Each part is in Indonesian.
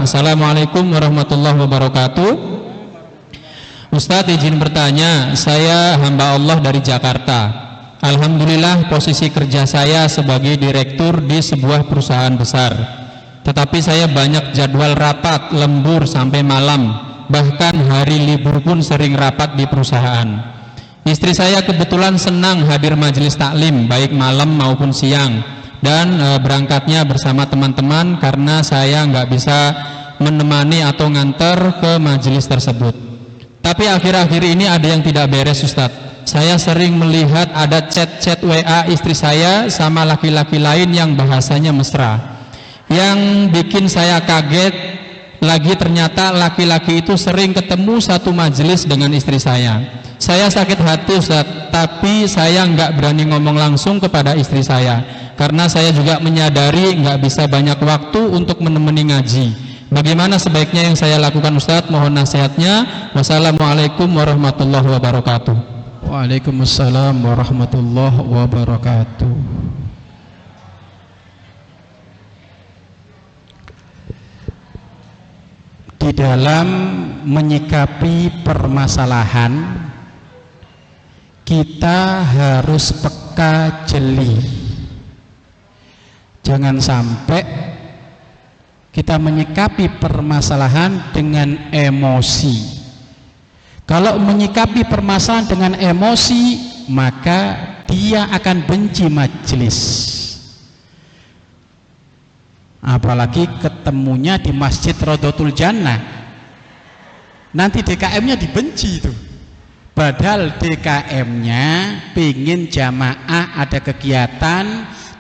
Assalamualaikum warahmatullahi wabarakatuh. Ustadz izin bertanya, saya hamba Allah dari Jakarta. Alhamdulillah posisi kerja saya sebagai direktur di sebuah perusahaan besar. Tetapi saya banyak jadwal rapat, lembur sampai malam. Bahkan hari libur pun sering rapat di perusahaan. Istri saya kebetulan senang hadir majelis taklim baik malam maupun siang, dan berangkatnya bersama teman-teman karena saya nggak bisa menemani atau nganter ke majelis tersebut. Tapi akhir-akhir ini ada yang tidak beres, Ustadz. Saya sering melihat ada chat-chat WA istri saya sama laki-laki lain yang bahasanya mesra. Yang bikin saya kaget lagi, ternyata laki-laki itu sering ketemu satu majelis dengan istri saya. Saya sakit hati, Ustadz, tapi saya nggak berani ngomong langsung kepada istri saya karena saya juga menyadari nggak bisa banyak waktu untuk menemani ngaji. Bagaimana sebaiknya yang saya lakukan, Ustadz? Mohon nasihatnya. Wassalamualaikum warahmatullahi wabarakatuh. Waalaikumsalam warahmatullahi wabarakatuh. Di dalam menyikapi permasalahan, kita harus peka jeli. Jangan sampai kita menyikapi permasalahan dengan emosi. Kalau menyikapi permasalahan dengan emosi, maka dia akan benci majelis. Apalagi ketemunya di Masjid Rodotul Jannah, nanti DKM-nya dibenci itu. Padahal DKM-nya pingin jamaah ada kegiatan,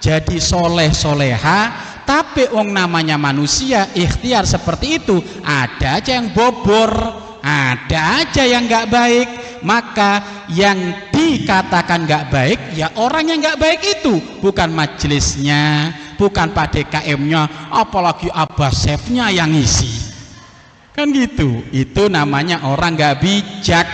jadi soleh soleha. Tapi wong namanya manusia, ikhtiar seperti itu, ada aja yang bobor, ada aja yang nggak baik. Maka yang dikatakan nggak baik ya orang yang nggak baik itu, bukan majelisnya, bukan Pak DKM-nya, apalagi Abah Chefnya yang ngisi. Kan gitu. Itu namanya orang nggak bijak.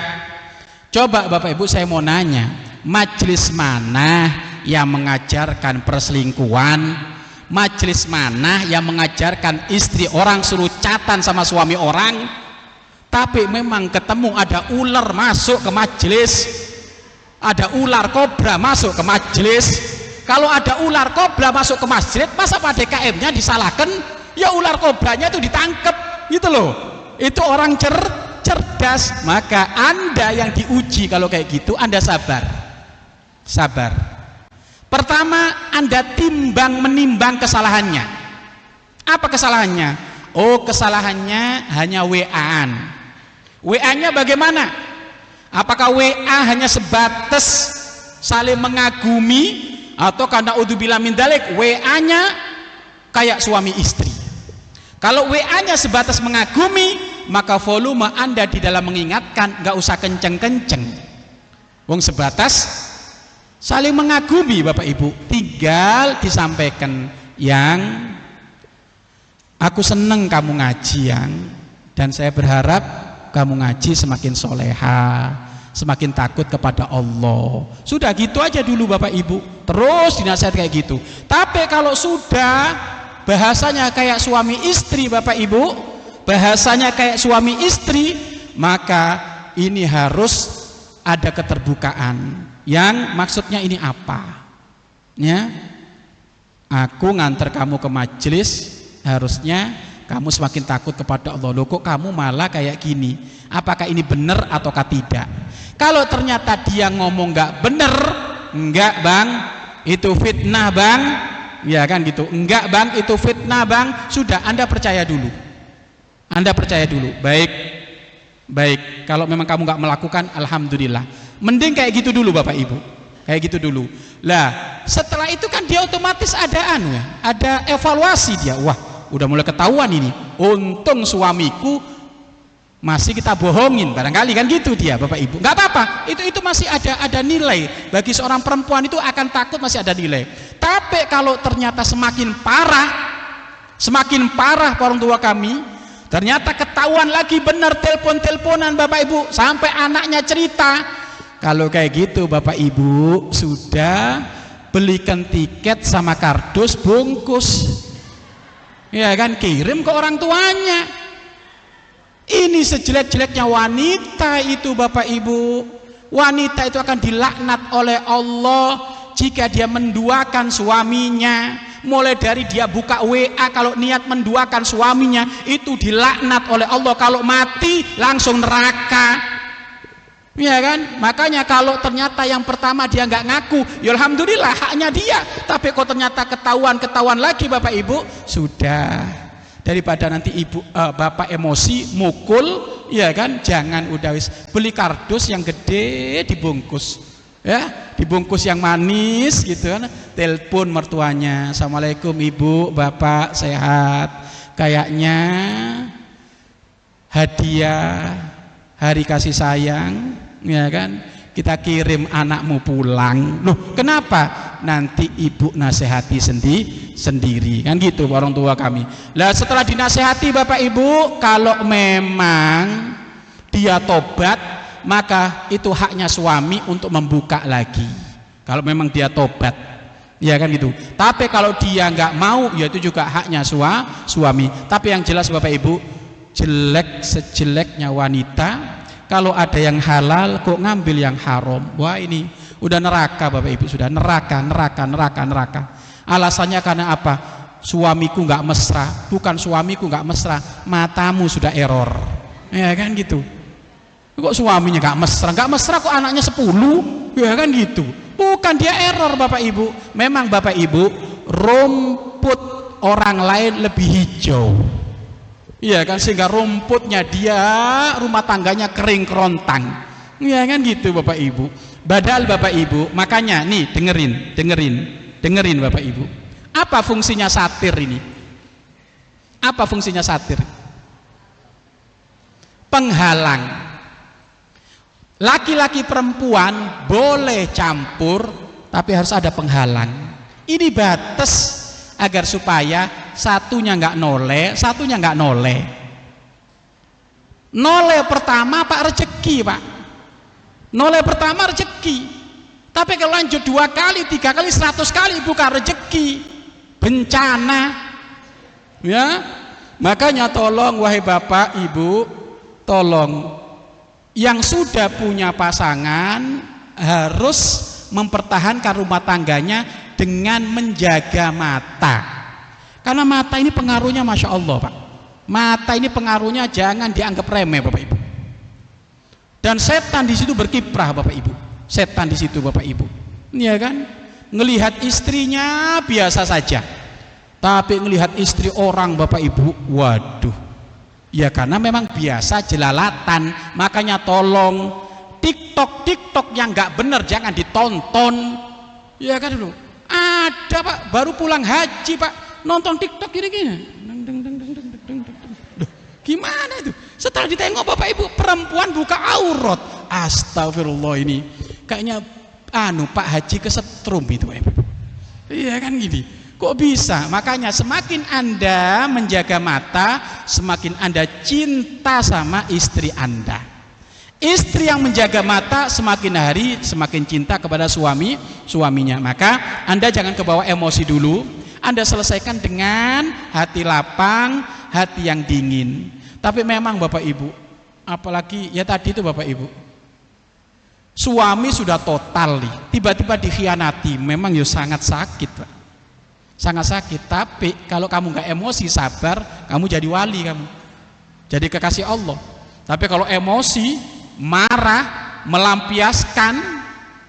Coba Bapak Ibu saya mau nanya, majelis mana yang mengajarkan perselingkuhan? Majelis mana yang mengajarkan istri orang suruh chatan sama suami orang? Tapi memang ketemu ada ular masuk ke majelis, ada ular kobra masuk ke majelis. Kalau ada ular kobra masuk ke masjid, masa Pak DKM-nya disalahkan? Ya ular kobranya itu ditangkap gitu loh. Itu orang cerdas. Maka Anda yang diuji kalau kayak gitu, Anda sabar. Pertama, Anda menimbang kesalahannya. Apa kesalahannya? Oh, kesalahannya hanya WA-an. WA-nya bagaimana? Apakah WA hanya sebatas saling mengagumi, atau karena udzubillah min dzalik WA-nya kayak suami istri? Kalau WA-nya sebatas mengagumi, maka volume Anda di dalam mengingatkan nggak usah kenceng-kenceng. Wong sebatas saling mengagumi, Bapak Ibu, tinggal disampaikan, yang aku seneng kamu ngaji, yang, dan saya berharap kamu ngaji semakin soleha, semakin takut kepada Allah. Sudah gitu aja dulu Bapak Ibu, terus dinasihat kayak gitu. Tapi kalau sudah bahasanya kayak suami istri, Bapak Ibu, bahasanya kayak suami istri, maka ini harus ada keterbukaan. Yang maksudnya ini apa? Ya, aku nganter kamu ke majelis, harusnya kamu semakin takut kepada Allah. Loh, kok kamu malah kayak gini? Apakah ini benar ataukah tidak? Kalau ternyata dia ngomong nggak benar, enggak bang, itu fitnah bang, ya kan gitu. Enggak bang, itu fitnah bang. Sudah, Anda percaya dulu. Anda percaya dulu. Baik. Kalau memang kamu nggak melakukan, alhamdulillah. Mending kayak gitu dulu Bapak Ibu, kayak gitu dulu. Lah setelah itu kan dia otomatis ada evaluasi dia. Wah, udah mulai ketahuan ini, untung suamiku masih kita bohongin, barangkali kan gitu dia Bapak Ibu. Nggak apa-apa, itu masih ada nilai. Bagi seorang perempuan itu akan takut, masih ada nilai. Tapi kalau ternyata semakin parah orang tua kami, ternyata ketahuan lagi benar, telepon-teleponan Bapak Ibu, sampai anaknya cerita. Kalau kayak gitu Bapak Ibu, sudah belikan tiket sama kardus bungkus. ya kan, kirim ke orang tuanya. Ini sejelek-jeleknya wanita itu Bapak Ibu. Wanita itu akan dilaknat oleh Allah jika dia menduakan suaminya. Mulai dari dia buka WA kalau niat menduakan suaminya, itu dilaknat oleh Allah. Kalau mati langsung neraka. Ya kan? Makanya kalau ternyata yang pertama dia nggak ngaku, ya alhamdulillah haknya dia. Tapi kalau ternyata ketahuan lagi Bapak Ibu, sudah, daripada nanti bapak emosi mukul, ya kan? Jangan, udah wis beli kardus yang gede dibungkus, ya, dibungkus yang manis gitu kan. Telepon mertuanya, assalamualaikum ibu, bapak sehat, kayaknya hadiah hari kasih sayang, ya kan, kita kirim anakmu pulang. Loh, kenapa? Nanti ibu nasihati sendiri kan gitu orang tua kami. Lah setelah dinasihati Bapak Ibu, kalau memang dia tobat, maka itu haknya suami untuk membuka lagi. Kalau memang dia tobat, ya kan gitu. Tapi kalau dia nggak mau, ya itu juga haknya suami. Tapi yang jelas Bapak Ibu, jelek sejeleknya wanita, kalau ada yang halal kok ngambil yang haram, wah ini udah neraka Bapak Ibu, sudah neraka. Alasannya karena apa? Suamiku nggak mesra. Bukan suamiku nggak mesra, matamu sudah error, ya kan gitu. Kok suaminya nggak mesra kok anaknya 10, ya kan gitu. Bukan dia error Bapak Ibu. Memang Bapak Ibu, rumput orang lain lebih hijau, iya kan, sehingga rumputnya dia, rumah tangganya kering kerontang, ya kan gitu Bapak Ibu. Padahal Bapak Ibu, makanya nih dengerin Bapak Ibu, apa fungsinya satir ini? Apa fungsinya satir? Penghalang. Laki-laki perempuan boleh campur, tapi harus ada penghalang. Ini batas agar supaya satunya nggak noleh, satunya nggak noleh. Noleh pertama Pak rezeki, Pak. Noleh pertama rezeki. Tapi kalau lanjut 2 kali, 3 kali, 100 kali bukan rezeki, bencana. Ya, makanya tolong wahai Bapak Ibu, tolong yang sudah punya pasangan harus mempertahankan rumah tangganya dengan menjaga mata. Karena mata ini pengaruhnya Masya Allah Pak. Mata ini pengaruhnya jangan dianggap remeh Bapak Ibu. Dan setan di situ berkiprah Bapak Ibu. Setan di situ Bapak Ibu. Iya kan? Ngelihat istrinya biasa saja. Tapi ngelihat istri orang Bapak Ibu, waduh. Ya karena memang biasa jelalatan. Makanya tolong TikTok yang nggak bener jangan ditonton. Ya kan dulu. Ada Pak, baru pulang haji Pak, nonton TikTok gini-gini. Gimana itu? Setelah ditengok Bapak Ibu, perempuan buka aurat. Astagfirullah, ini kayaknya Pak Haji kesetrum itu Pak Ibu. Iya kan gini. Kok bisa? Makanya semakin Anda menjaga mata, semakin Anda cinta sama istri Anda. Istri yang menjaga mata semakin hari semakin cinta kepada suaminya. Maka Anda jangan kebawa emosi dulu. Anda selesaikan dengan hati lapang, hati yang dingin. Tapi memang Bapak Ibu, apalagi ya tadi itu Bapak Ibu, suami sudah total nih, tiba-tiba dikhianati, memang ya sangat sakit Pak. Sangat sakit. Tapi kalau kamu nggak emosi, sabar, kamu jadi wali, kamu jadi kekasih Allah. Tapi kalau emosi, marah, melampiaskan,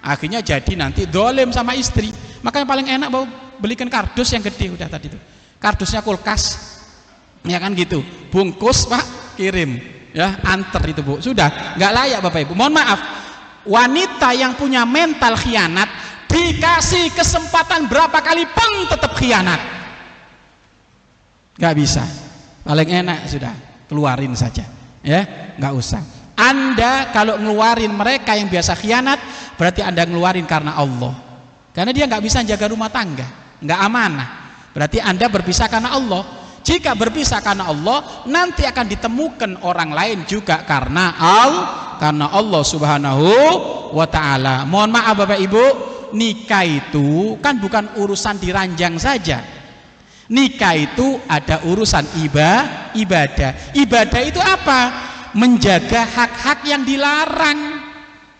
akhirnya jadi nanti dolim sama istri. Makanya paling enak bawa belikan kardus yang gede, udah tadi tuh kardusnya kulkas, ya kan gitu, bungkus Pak, kirim, ya anter itu Bu, sudah nggak layak Bapak Ibu. Mohon maaf, wanita yang punya mental khianat dikasih kesempatan berapa kali pun tetap khianat, nggak bisa. Paling enak sudah keluarin saja, ya nggak usah. Anda kalau ngeluarin mereka yang biasa khianat, berarti Anda ngeluarin karena Allah, karena dia nggak bisa jaga rumah tangga, nggak amanah. Berarti Anda berpisah karena Allah. Jika berpisah karena Allah, nanti akan ditemukan orang lain juga karena Allah Subhanahu wa ta'ala. Mohon maaf Bapak Ibu, nikah itu kan bukan urusan diranjang saja. Nikah itu ada urusan ibadah. Ibadah itu apa? Menjaga hak-hak yang dilarang.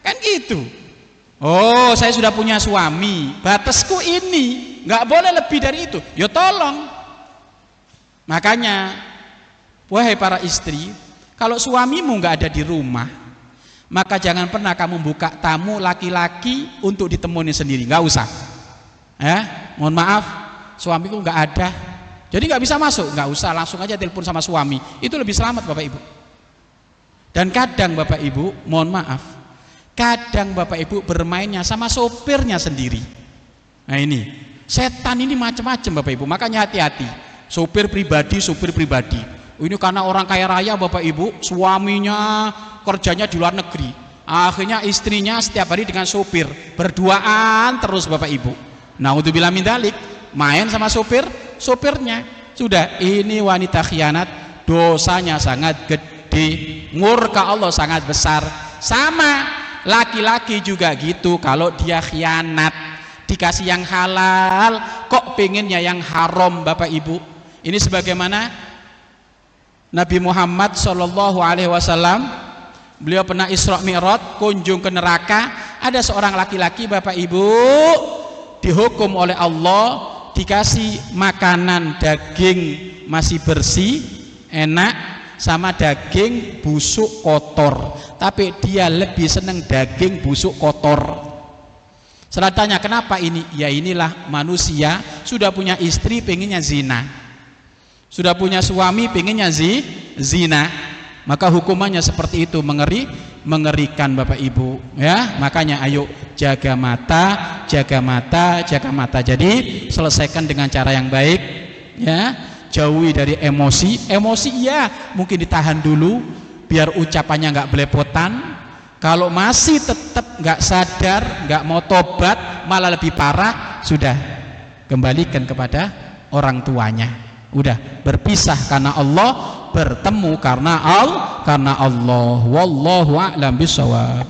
Kan gitu. Oh, saya sudah punya suami, batasku ini, nggak boleh lebih dari itu. Ya tolong. Makanya, wahai para istri, kalau suamimu nggak ada di rumah, maka jangan pernah kamu buka tamu laki-laki untuk ditemui sendiri. Nggak usah. Ya, mohon maaf, suamiku nggak ada, jadi nggak bisa masuk. Nggak usah, langsung aja telepon sama suami. Itu lebih selamat, Bapak Ibu. Dan kadang Bapak Ibu, mohon maaf, kadang Bapak Ibu bermainnya sama sopirnya sendiri. Nah ini, setan ini macam-macam Bapak Ibu. Makanya hati-hati. Sopir pribadi. Ini karena orang kaya raya Bapak Ibu, suaminya kerjanya di luar negeri. Akhirnya istrinya setiap hari dengan sopir, berduaan terus Bapak Ibu. Nah, untuk bilang mindalik, main sama sopirnya. Sudah, ini wanita khianat, dosanya sangat gede, murka Allah sangat besar. Sama laki-laki juga gitu, kalau dia khianat dikasih yang halal kok pengennya yang haram Bapak Ibu. Ini sebagaimana Nabi Muhammad SAW, beliau pernah Isra Mi'raj, kunjung ke neraka. Ada seorang laki-laki Bapak Ibu dihukum oleh Allah, dikasih makanan daging masih bersih enak sama daging busuk kotor, tapi dia lebih senang daging busuk kotor. Setelah tanya kenapa ini, ya inilah manusia, sudah punya istri pengennya zina, sudah punya suami pengennya zina, maka hukumannya seperti itu. Mengerikan Bapak Ibu ya. Makanya ayo jaga mata. Jadi selesaikan dengan cara yang baik ya. Jauhi dari emosi ya, mungkin ditahan dulu biar ucapannya nggak belepotan. Kalau masih tetap nggak sadar, nggak mau tobat, malah lebih parah, sudah kembalikan kepada orang tuanya. Udah berpisah karena Allah, bertemu karena Allah. Wallahu a'lam bishawab.